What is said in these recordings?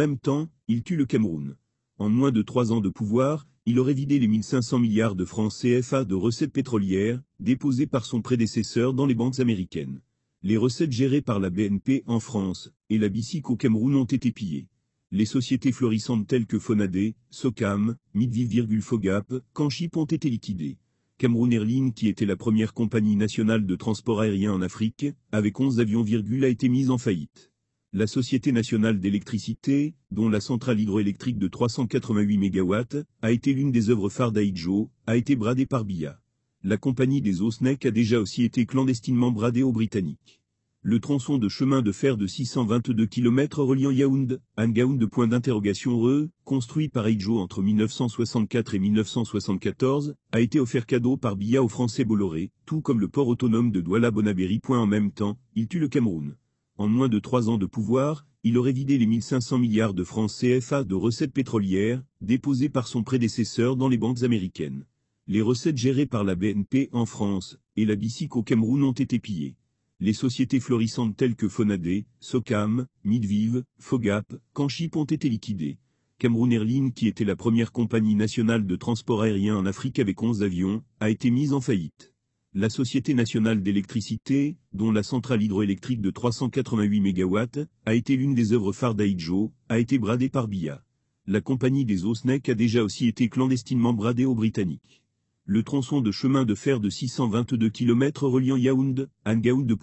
même temps, il tue le Cameroun. En moins de 3 ans de pouvoir, il aurait vidé les 1500 milliards de francs CFA de recettes pétrolières, déposées par son prédécesseur dans les banques américaines. Les recettes gérées par la BNP en France et la BICIC au Cameroun ont été pillées. Les sociétés florissantes telles que Fonadé, Socam, Midvive, Fogap, Canchip ont été liquidées. Cameroun Airlines, qui était la première compagnie nationale de transport aérien en Afrique, avec 11 avions, a été mise en faillite. La Société nationale d'électricité, dont la centrale hydroélectrique de 388 MW, a été l'une des œuvres phares d'Ahidjo, a été bradée par Biya. La compagnie des eaux SNEC a déjà aussi été clandestinement bradée aux Britanniques. Le tronçon de chemin de fer de 622 km reliant Yaoundé à Ngaoundé, construit par Ahidjo entre 1964 et 1974, a été offert cadeau par Biya aux Français Bolloré, tout comme le port autonome de Douala-Bonabéry. En même temps, il tue le Cameroun. En moins de 3 ans de pouvoir, il aurait vidé les 1500 milliards de francs CFA de recettes pétrolières, déposées par son prédécesseur dans les banques américaines. Les recettes gérées par la BNP en France et la BICIC au Cameroun ont été pillées. Les sociétés florissantes telles que Fonadé, Socam, Midvive, Fogap, Canchip ont été liquidées. Cameroun Airlines, qui était la première compagnie nationale de transport aérien en Afrique avec 11 avions, a été mise en faillite. La Société nationale d'électricité, dont la centrale hydroélectrique de 388 MW, a été l'une des œuvres phares d'Ahidjo, a été bradée par Biya. La compagnie des eaux SNEC a déjà aussi été clandestinement bradée aux Britanniques. Le tronçon de chemin de fer de 622 km reliant Yaoundé à Ngaoundé,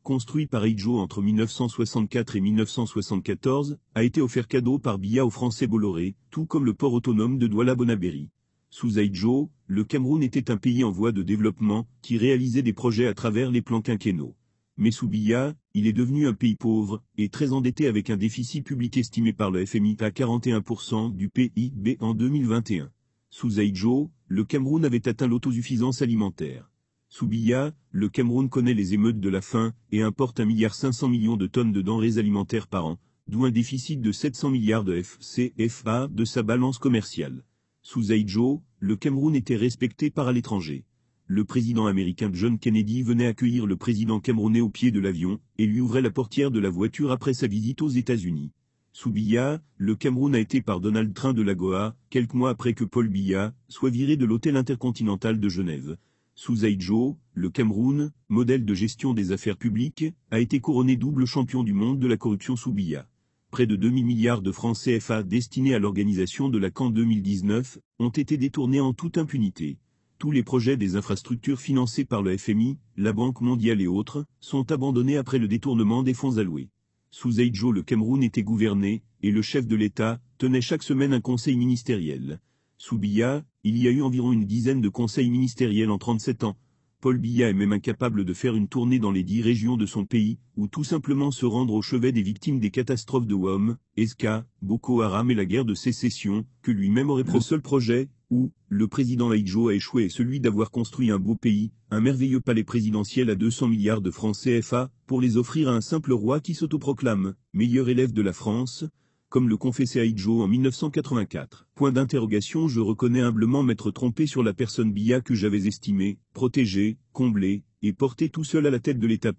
construit par Ahidjo entre 1964 et 1974, a été offert cadeau par Biya aux Français Bolloré, tout comme le port autonome de Douala-Bonabéry. Sous Ahidjo, le Cameroun était un pays en voie de développement, qui réalisait des projets à travers les plans quinquennaux. Mais sous Biya, il est devenu un pays pauvre, et très endetté avec un déficit public estimé par le FMI à 41% du PIB en 2021. Sous Ahidjo, le Cameroun avait atteint l'autosuffisance alimentaire. Sous Biya, le Cameroun connaît les émeutes de la faim et importe 1,5 milliard de tonnes de denrées alimentaires par an, d'où un déficit de 700 milliards de CFA de sa balance commerciale. Sous Ahidjo, le Cameroun était respecté par à l'étranger. Le président américain John Kennedy venait accueillir le président camerounais au pied de l'avion et lui ouvrait la portière de la voiture après sa visite aux États-Unis. Sous Biya, le Cameroun a été par Donald Trump de la Goa, quelques mois après que Paul Biya soit viré de l'hôtel intercontinental de Genève. Sous Ahidjo, le Cameroun, modèle de gestion des affaires publiques, a été couronné double champion du monde de la corruption sous Biya. Près de 2000 milliards de francs CFA destinés à l'organisation de la CAN 2019 ont été détournés en toute impunité. Tous les projets des infrastructures financés par le FMI, la Banque mondiale et autres, sont abandonnés après le détournement des fonds alloués. Sous Ahidjo, le Cameroun était gouverné, et le chef de l'État tenait chaque semaine un conseil ministériel. Sous Biya, il y a eu environ une dizaine de conseils ministériels en 37 ans. Paul Biya est même incapable de faire une tournée dans les 10 régions de son pays, ou tout simplement se rendre au chevet des victimes des catastrophes de WOM, Eska, Boko Haram et la guerre de sécession, que lui-même aurait Le seul projet, où le président Ahidjo a échoué, est celui d'avoir construit un beau pays, un merveilleux palais présidentiel à 200 milliards de francs CFA, pour les offrir à un simple roi qui s'autoproclame meilleur élève de la France, comme le confessait Ahidjo en 1984. Je reconnais humblement m'être trompé sur la personne Biya que j'avais estimée, protégée, comblée, et portée tout seul à la tête de l'État.